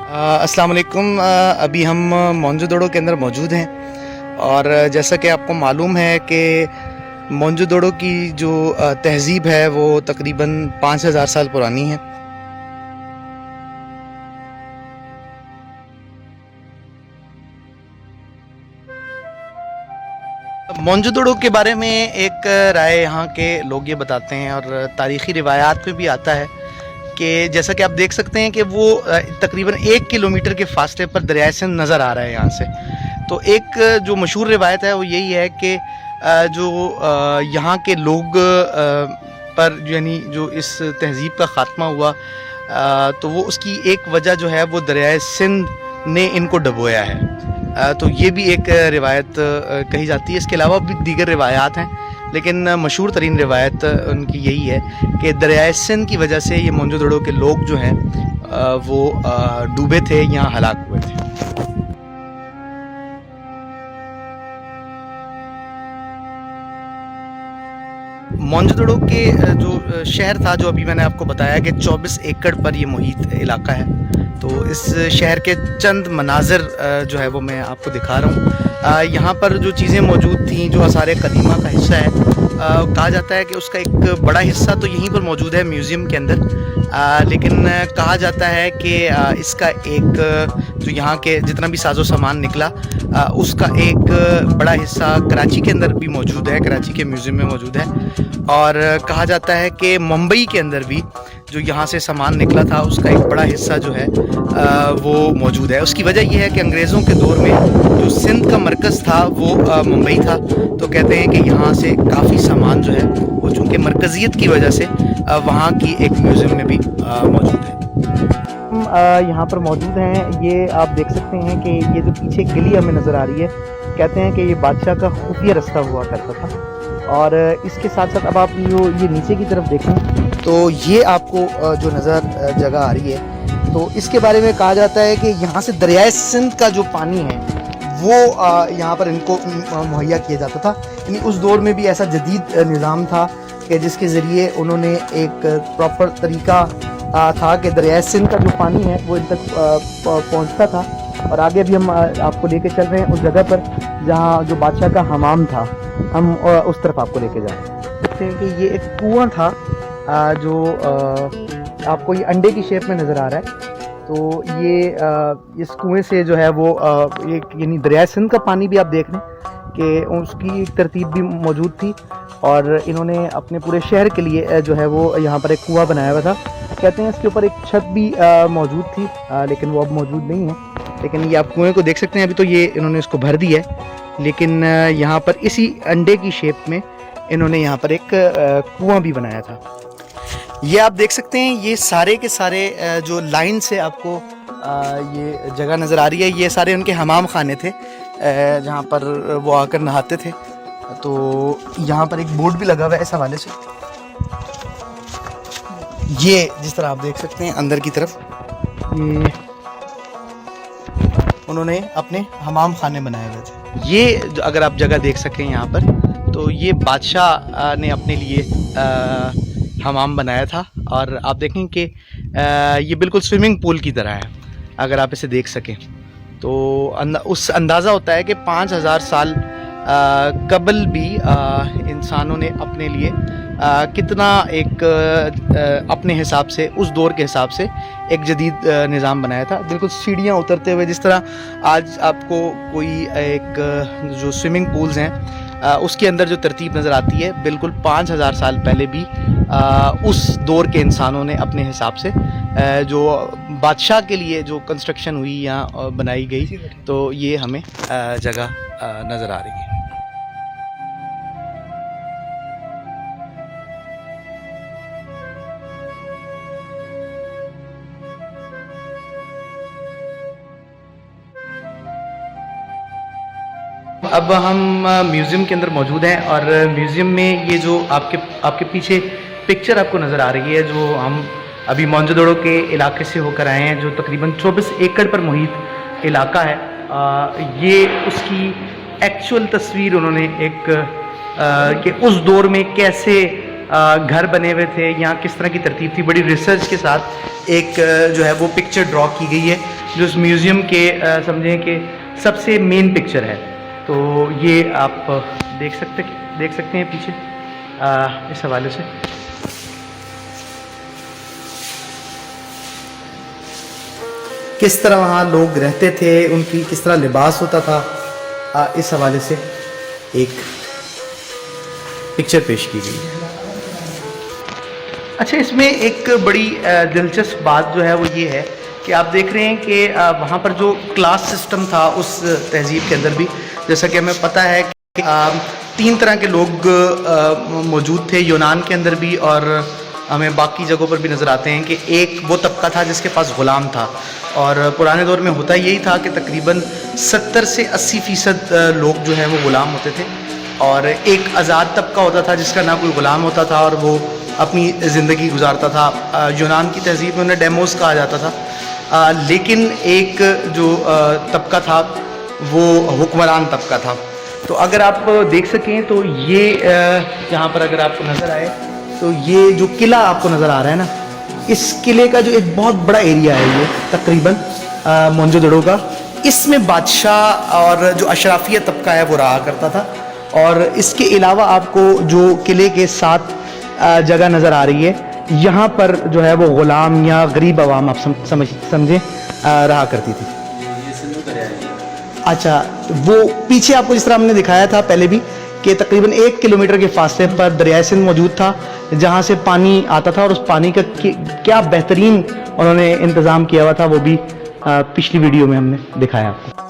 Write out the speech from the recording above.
अस्सलाम वालेकुम। अभी हम मोनजोदड़ो के अंदर मौजूद हैं और जैसा कि आपको मालूम है कि मोनजोदड़ो की जो तहज़ीब है वो तकरीबन 5000 साल पुरानी है। मोनजोदड़ो के बारे में एक राय यहाँ के लोग ये बताते हैं और तारीख़ी रिवायात में भी आता है कि जैसा कि आप देख सकते हैं कि वो तकरीबन 1 किलोमीटर के फासले पर दरिया सिंध नज़र आ रहा है यहाँ से। तो एक जो मशहूर रिवायत है वो यही है कि जो यहाँ के लोग पर यानी जो इस तहज़ीब का ख़ात्मा हुआ तो वो उसकी एक वजह जो है वो दरिया सिंध ने इनको डुबोया है। तो ये भी एक रिवायत कही जाती है। इसके अलावा भी दीगर रिवायात हैं, लेकिन मशहूर तरीन रिवायत उनकी यही है कि दरिया सिंध की वजह से ये मोनजोदड़ो के लोग जो हैं वो डूबे थे, यहाँ हलाक हुए थे। मोनजोदड़ो के जो शहर था, जो अभी मैंने आपको बताया कि 24 एकड़ पर ये मुहित इलाका है, तो इस शहर के चंद मनाजिर जो है वो मैं आपको दिखा रहा हूँ। यहाँ पर जो चीज़ें मौजूद थी, जो आसार कदीमा का हिस्सा है, कहा जाता है कि उसका एक बड़ा हिस्सा तो यहीं पर मौजूद है म्यूज़ियम के अंदर, लेकिन कहा जाता है कि इसका एक जो यहाँ के जितना भी साजो सामान निकला उसका एक बड़ा हिस्सा कराची के अंदर भी मौजूद है, कराची के म्यूज़ियम में मौजूद है। और कहा जाता है कि मुंबई के अंदर भी जो यहाँ से सामान निकला था उसका एक बड़ा हिस्सा जो है वो मौजूद है। उसकी वजह यह है कि अंग्रेज़ों के दौर में जो सिंध का मरकज़ था वो मुंबई था, तो कहते हैं कि यहाँ से काफ़ी सामान जो है वो चूँकि मरकज़ियत की वजह से वहाँ की एक म्यूज़ियम में भी मौजूद है। हम यहाँ पर मौजूद हैं। ये आप देख सकते हैं कि ये जो पीछे गली हमें नज़र आ रही है, कहते हैं कि ये बादशाह का खुफिया रास्ता हुआ करता था। और इसके साथ साथ अब आप ये नीचे की तरफ देखें तो ये आपको जो नज़र जगह आ रही है, तो इसके बारे में कहा जाता है कि यहाँ से दरिया सिंध का जो पानी है वो यहाँ पर इनको मुहैया किया जाता था। यानी उस दौर में भी ऐसा जदीद निज़ाम था कि जिसके ज़रिए उन्होंने एक प्रॉपर तरीका था कि दरिया सिंध का जो पानी है वो इन तक पहुँचता था। और आगे भी हम आपको लेके चल रहे हैं उस जगह पर जहाँ जो बादशाह का हमाम था, हम उस तरफ आपको लेके जा रहे हैं। देखते हैं कि ये एक कुआं था जो आपको ये अंडे की शेप में नज़र आ रहा है। तो ये इस कुएं से जो है वो एक यानी दरिया सिंध का पानी भी आप देख रहे हैं कि उसकी एक तरतीब भी मौजूद थी। और इन्होंने अपने पूरे शहर के लिए जो है वो यहाँ पर एक कुआं बनाया हुआ था। कहते हैं इसके ऊपर एक छत भी मौजूद थी, लेकिन वो अब मौजूद नहीं है। लेकिन ये आप कुएं को देख सकते हैं, अभी तो ये इन्होंने इसको भर दिया है, लेकिन यहाँ पर इसी अंडे की शेप में इन्होंने यहाँ पर एक कुआं भी बनाया था। ये आप देख सकते हैं, ये सारे के सारे जो लाइन से आपको ये जगह नज़र आ रही है, ये सारे उनके हमाम खाने थे जहाँ पर वो आकर नहाते थे। तो यहाँ पर एक बोर्ड भी लगा हुआ है इस हवाले से। ये जिस तरह आप देख सकते हैं अंदर की तरफ ये उन्होंने अपने हमाम खाने बनाए हुए थे। ये जो अगर आप जगह देख सकें यहाँ पर, तो ये बादशाह ने अपने लिए हमाम बनाया था। और आप देखें कि ये बिल्कुल स्विमिंग पूल की तरह है। अगर आप इसे देख सकें तो उस अंदाज़ा होता है कि 5000 साल कबल भी इंसानों ने अपने लिए कितना एक अपने हिसाब से, उस दौर के हिसाब से एक जदीद निज़ाम बनाया था। बिल्कुल सीढ़ियाँ उतरते हुए, जिस तरह आज आपको कोई एक जो स्विमिंग पूल्स हैं उसके अंदर जो तरतीब नज़र आती है, बिल्कुल 5000 साल पहले भी उस दौर के इंसानों ने अपने हिसाब से जो बादशाह के लिए जो कंस्ट्रक्शन हुई या बनाई गई, तो ये हमें जगह नज़र आ रही है। अब हम म्यूज़ियम के अंदर मौजूद हैं और म्यूज़ियम में ये जो आपके पीछे पिक्चर आपको नज़र आ रही है, जो हम अभी मोनजोदड़ो के इलाके से होकर आए हैं, जो तकरीबन 24 एकड़ पर मुहित इलाका है, ये उसकी एक्चुअल तस्वीर उन्होंने एक कि उस दौर में कैसे घर बने हुए थे, यहाँ किस तरह की तरतीब थी, बड़ी रिसर्च के साथ एक जो है वो पिक्चर ड्रॉ की गई है। जो इस म्यूज़ियम के समझें कि सबसे मेन पिक्चर है। तो ये आप देख सकते हैं पीछे इस हवाले से। किस तरह वहाँ लोग रहते थे, उनकी किस तरह लिबास होता था, इस हवाले से एक पिक्चर पेश की गई है। अच्छा, इसमें एक बड़ी दिलचस्प बात जो है वो ये है कि आप देख रहे हैं कि वहाँ पर जो क्लास सिस्टम था उस तहजीब के अंदर भी, जैसा कि हमें पता है कि 3 तरह के लोग मौजूद थे यूनान के अंदर भी, और हमें बाकी जगहों पर भी नज़र आते हैं कि एक वो तबका था जिसके पास ग़ुलाम था, और पुराने दौर में होता यही था कि तकरीबन 70 से 80% लोग जो हैं वो ग़ुलाम होते थे, और एक आज़ाद तबका होता था जिसका ना कोई ग़ुलाम होता था और वो अपनी ज़िंदगी गुजारता था। यूनान की तहजीब में उन्हें डेमोस कहा जाता था। लेकिन एक जो तबका था वो हुक्मरान तबका था। तो अगर आप देख सकें तो ये यहाँ पर अगर आपको नज़र आए तो ये जो किला आपको नज़र आ रहा है ना, इस किले का जो एक बहुत बड़ा एरिया है ये तकरीबन मोहनजोदड़ो का, इसमें बादशाह और जो अशराफिया तबका है वो रहा करता था। और इसके अलावा आपको जो किले के साथ जगह नज़र आ रही है, यहाँ पर जो है वो ग़ुलाम या गरीब आवाम आप समझें रहा करती थी। अच्छा, वो पीछे आपको जिस तरह हमने दिखाया था पहले भी कि तकरीबन 1 किलोमीटर के फासले पर दरिया सिंध मौजूद था जहाँ से पानी आता था, और उस पानी का क्या बेहतरीन उन्होंने इंतज़ाम किया हुआ था वो भी पिछली वीडियो में हमने दिखाया आपको।